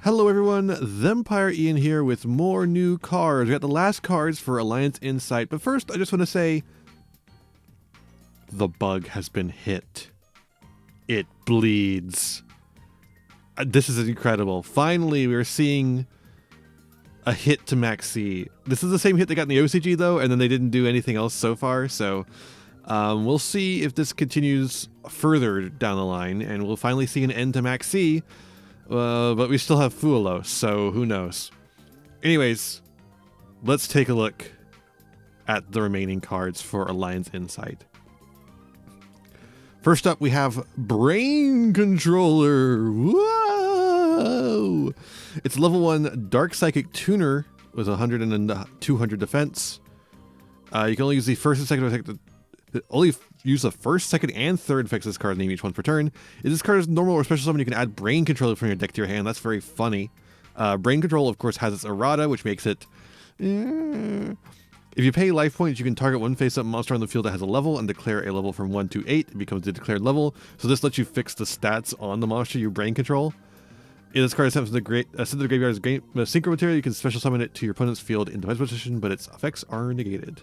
Hello everyone, Thempire Ian here with more new cards. We got the last cards for Alliance Insight, but first I just want to say, the bug has been hit. It bleeds. This is incredible. Finally, we're seeing a hit to Max C. This is the same hit they got in the OCG though, and then they didn't do anything else so far, so we'll see if this continues further down the line, and we'll finally see an end to Max C. But we still have Fuelos, so who knows. Anyways, let's take a look at the remaining cards for Alliance Insight. First up, we have Brain Controller. Whoa! It's level 1 Dark Psychic Tuner with 100 and 200 defense. You can only use the first and second effect. Only use the first, second, and third effects of this card, name each one per turn. If this card is normal or special summon, you can add Brain Controller from your deck to your hand. That's very funny. Brain Control, of course, has its errata, which makes it... If you pay life points, you can target one face-up monster on the field that has a level and declare a level from 1 to 8. It becomes the declared level. So this lets you fix the stats on the monster you Brain Control. If this card is sent to the graveyard as synchro material, you can special summon it to your opponent's field in defense position, but its effects are negated.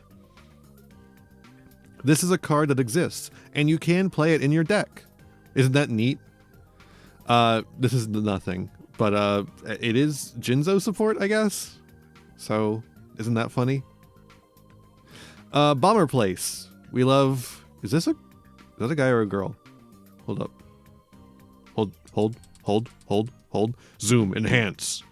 This is a card that exists, and you can play it in your deck. Isn't that neat? This is nothing, but it is Jinzo support, I guess? So, isn't that funny? Bomber Place. We love... Is that a guy or a girl? Hold up. Hold. Zoom, enhance.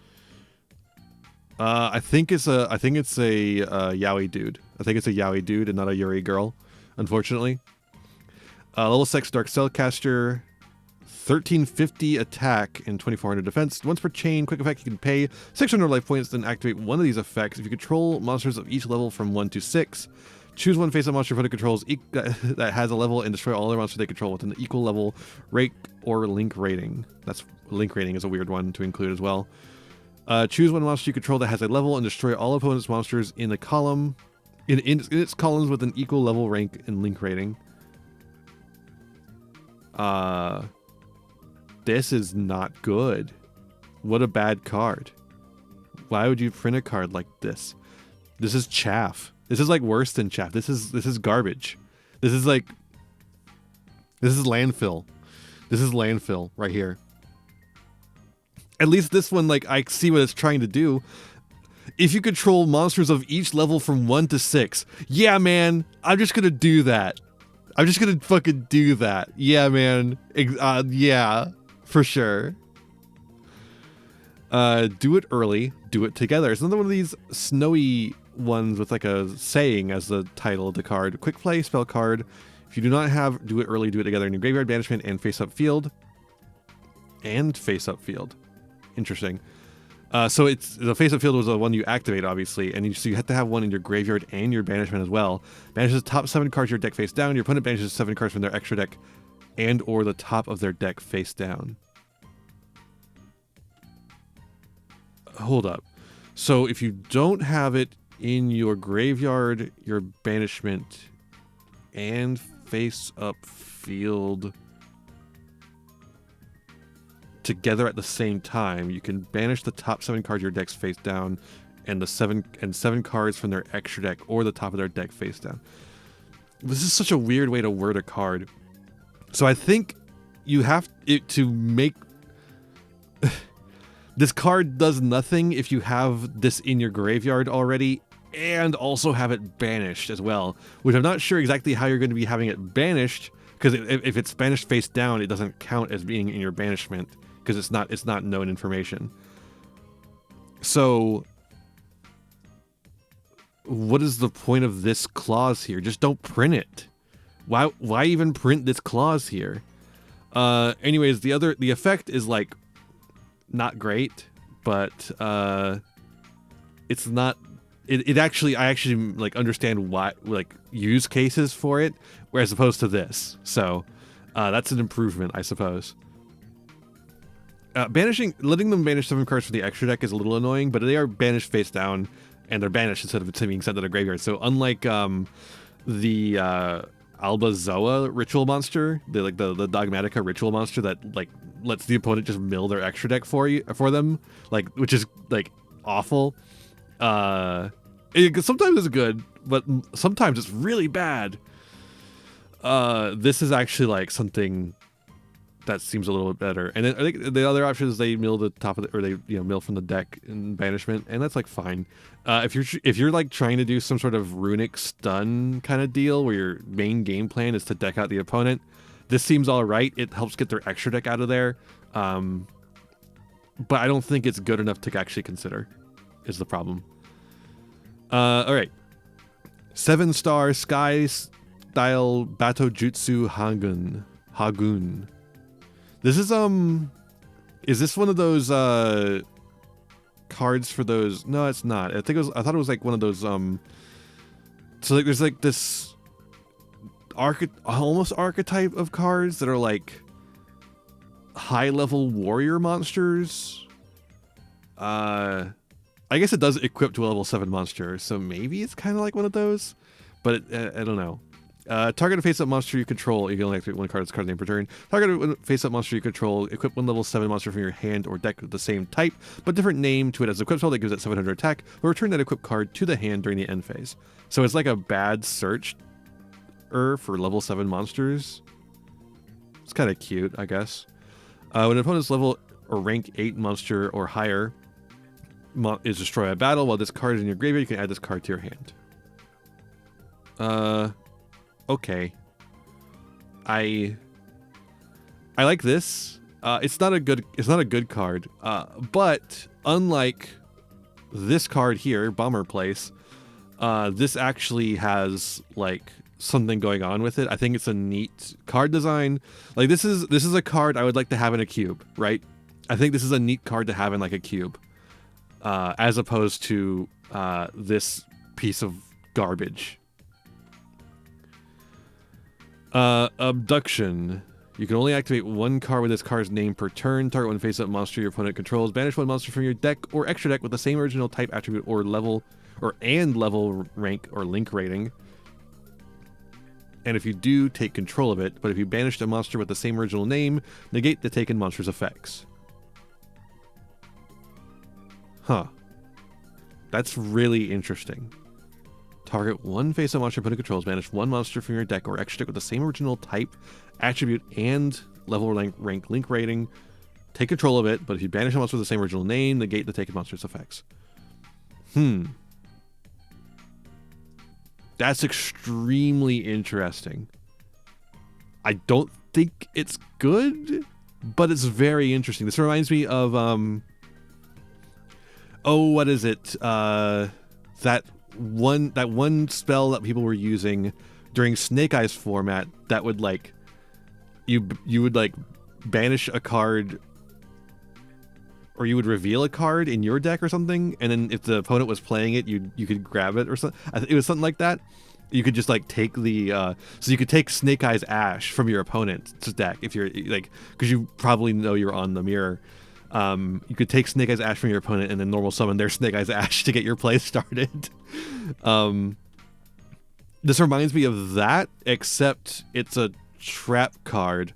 I think it's a yaoi dude. I think it's a yaoi dude and not a yuri girl. Unfortunately. Level 6 Dark Cellcaster, 1350 attack and 2400 defense. Once per chain, quick effect, you can pay 600 life points, then activate one of these effects. If you control monsters of each level from 1 to 6, choose one face-up monster your opponent controls that has a level and destroy all other monsters they control with an equal level rate or link rating. That's link rating is a weird one to include as well. Choose one monster you control that has a level and destroy all opponent's monsters in the column. In its columns with an equal level rank and link rating. This is not good. What a bad card. Why would you print a card like this? This is chaff. This is like worse than chaff. This is garbage. This is landfill. This is landfill right here. At least this one, like, I see what it's trying to do. If you control monsters of each level from 1 to 6. Yeah, man. I'm just gonna do that. I'm just gonna fucking do that. Yeah, man. Yeah, for sure. Do it early. Do it together. It's another one of these snowy ones with like a saying as the title of the card. Quick play spell card. If you do not have do it early, do it together in your graveyard, banishment, and face-up field. Interesting. So it's the face-up field was the one you activate, obviously, and so you have to have one in your graveyard and your banishment as well. Banishes the top 7 cards of your deck face down. Your opponent banishes 7 cards from their extra deck and or the top of their deck face down. Hold up. So if you don't have it in your graveyard, your banishment, and face-up field together at the same time, you can banish the top 7 cards of your deck's face down and the 7 cards from their extra deck or the top of their deck face down. This is such a weird way to word a card. So I think you have to make... This card does nothing if you have this in your graveyard already and also have it banished as well, which I'm not sure exactly how you're going to be having it banished, because if it's banished face down, it doesn't count as being in your banishment, because it's not known information. So what is the point of this clause here? Just don't print it. Why even print this clause here? Anyways, the effect is like not great, but it's not I actually like understand why, like, use cases for it, whereas opposed to this. So that's an improvement, I suppose. Letting them banish 7 cards from the extra deck is a little annoying, but they are banished face down, and they're banished instead of being sent to the graveyard. So unlike the Albazoa ritual monster, the Dogmatica ritual monster that like lets the opponent just mill their extra deck for them, like, which is like awful. Sometimes it's good, but sometimes it's really bad. This is actually like something that seems a little bit better. And then I think the other option is they mill the top of the, or they mill from the deck in banishment, and that's like fine. If you're like trying to do some sort of runic stun kind of deal where your main game plan is to deck out the opponent, this seems all right. It helps get their extra deck out of there, but I don't think it's good enough to actually consider. Is the problem. All right, 7-star Sky Style Batojutsu Hagun. This is this one of those cards for those? No, it's not. I thought it was like one of those so like there's like this almost archetype of cards that are like high level warrior monsters. I guess it does equip to a level 7 monster, so maybe it's kind of like one of those, but I don't know. Target a face-up monster you control. You can only activate one card's card name per turn. Target a face-up monster you control. Equip one level 7 monster from your hand or deck with the same type, but different name to it as an equip spell that gives it 700 attack, or return that equipped card to the hand during the end phase. So it's like a bad search for level 7 monsters. It's kind of cute, I guess. When an opponent's level or rank 8 monster or higher is destroyed by battle, while this card is in your graveyard, you can add this card to your hand. Okay. I like this. It's not a good card. But unlike this card here, Bomber Place, this actually has like something going on with it. I think it's a neat card design. Like this is a card I would like to have in a cube, right? I think this is a neat card to have in like a cube, as opposed to this piece of garbage. Abduction. You can only activate one card with this card's name per turn. Target one face-up monster your opponent controls. Banish one monster from your deck or extra deck with the same original type, attribute, or level, level, rank, or link rating. And if you do, take control of it. But if you banished a monster with the same original name, negate the taken monster's effects. Huh. That's really interesting. Target one face-up monster opponent controls. Banish one monster from your deck or extra deck with the same original type, attribute, and level, rank, link rating. Take control of it, but if you banish a monster with the same original name, negate the taken monster's effects. That's extremely interesting. I don't think it's good, but it's very interesting. This reminds me of what is it? That one spell that people were using during Snake Eyes format that would like you would like banish a card, or you would reveal a card in your deck or something, and then if the opponent was playing it, you could grab it or something. It was something like that. You could just like take the so you could take Snake Eyes Ash from your opponent's deck if you're like, because you probably know you're on the mirror. You could take Snake Eyes Ash from your opponent and then normal summon their Snake Eyes Ash to get your play started. This reminds me of that, except it's a trap card.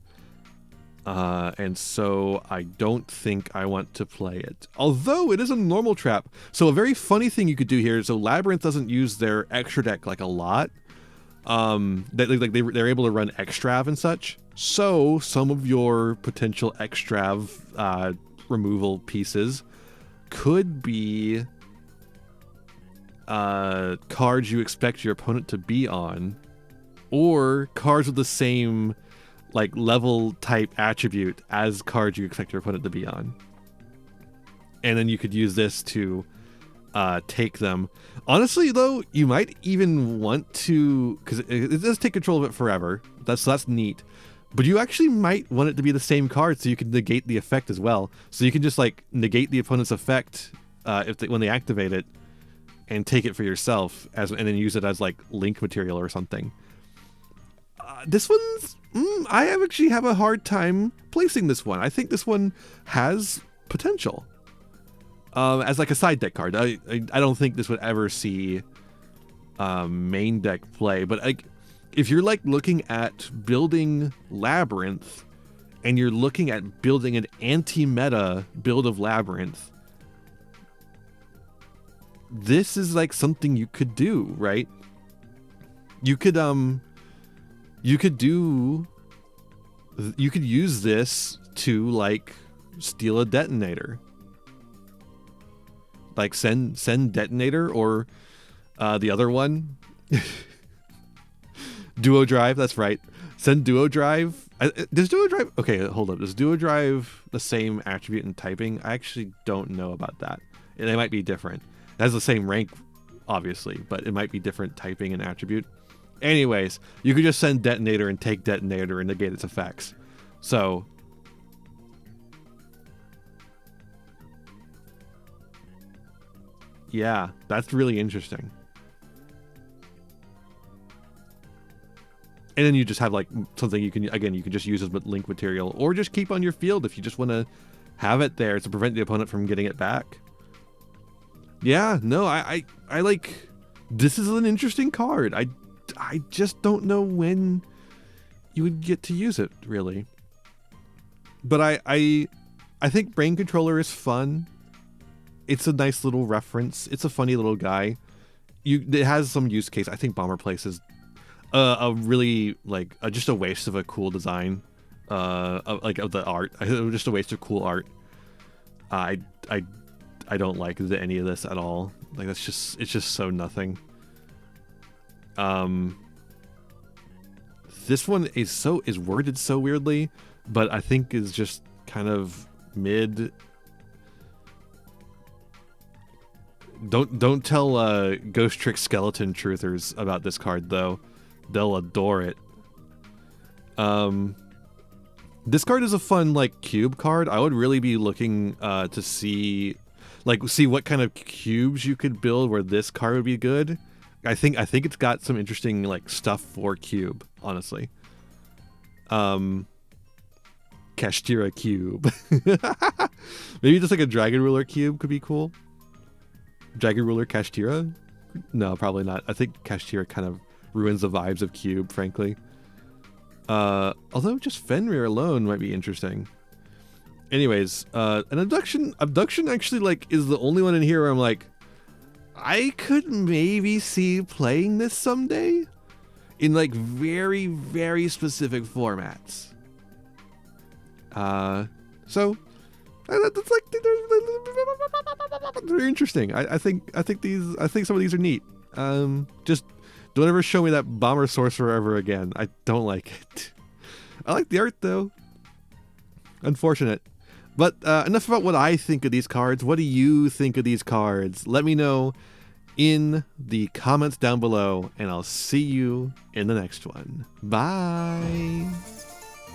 And so I don't think I want to play it. Although it is a normal trap. So a very funny thing you could do here, so Labyrinth doesn't use their extra deck like a lot. They're able to run Extrav and such. So some of your potential Extrav removal pieces could be cards you expect your opponent to be on, or cards with the same like level type attribute as cards you expect your opponent to be on. And then you could use this to take them. Honestly though, you might even want to, because it does take control of it forever. That's neat. But you actually might want it to be the same card so you can negate the effect as well. So you can just like negate the opponent's effect when they activate it, and take it for yourself and then use it as like link material or something. This one's I actually have a hard time placing this one. I think this one has potential as like a side deck card. I don't think this would ever see main deck play, but like if you're like looking at building Labyrinth and you're looking at building an anti-meta build of Labyrinth, this is like something you could do, right? You could use this to like steal a detonator. Like send detonator, or the other one, duo drive. That's right. Send duo drive. Does duo drive? Okay, hold up. Does duo drive the same attribute in typing? I actually don't know about that. They might be different. It has the same rank, obviously, but it might be different typing and attribute. Anyways, you could just send detonator and take detonator and negate its effects. So yeah, that's really interesting. And then you just have like something you can just use as link material, or just keep on your field if you just want to have it there to prevent the opponent from getting it back. Yeah, no, I like, this is an interesting card. I just don't know when you would get to use it, really. But I think Brain Controller is fun. It's a nice little reference. It's a funny little guy. It has some use case. I think Bomber Place is a really like just a waste of a cool design, of the art. Just a waste of cool art. I don't like any of this at all. Like it's just so nothing. This one is worded so weirdly, but I think is just kind of mid. Don't tell Ghost Trick Skeleton truthers about this card though. They'll adore it. This card is a fun like cube card. I would really be looking to see what kind of cubes you could build where this card would be good. I think it's got some interesting like stuff for cube, honestly. Kashtira cube. Maybe just like a Dragon Ruler cube could be cool. Dragon Ruler Kashtira? No, probably not. I think Kashtira kind of ruins the vibes of cube, frankly. Although just Fenrir alone might be interesting. Anyways, an abduction actually like is the only one in here where I'm like, I could maybe see playing this someday in like very, very specific formats. So that's like they're interesting. I think some of these are neat. Just don't ever show me that Bomber Sorcerer ever again. I don't like it. I like the art though. Unfortunate. But enough about what I think of these cards. What do you think of these cards? Let me know in the comments down below, and I'll see you in the next one. Bye!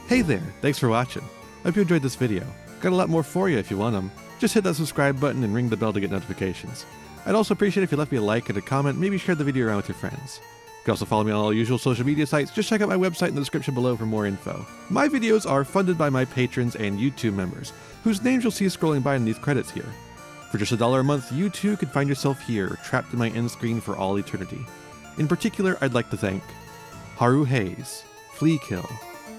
Hey there, thanks for watching. I hope you enjoyed this video. Got a lot more for you if you want them. Just hit that subscribe button and ring the bell to get notifications. I'd also appreciate it if you left me a like and a comment, maybe share the video around with your friends. You can also follow me on all usual social media sites. Just check out my website in the description below for more info. My videos are funded by my patrons and YouTube members, whose names you'll see scrolling by in these credits here. For just $1 a month, you too could find yourself here, trapped in my end screen for all eternity. In particular, I'd like to thank Haru Hayes, Fleakill,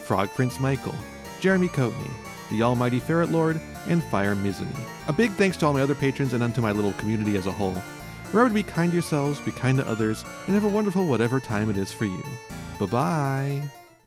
Frog Prince Michael, Jeremy Coatney, the Almighty Ferret Lord, and Fire Mizuni. A big thanks to all my other patrons and unto my little community as a whole. Remember to be kind to yourselves, be kind to others, and have a wonderful whatever time it is for you. Bye-bye!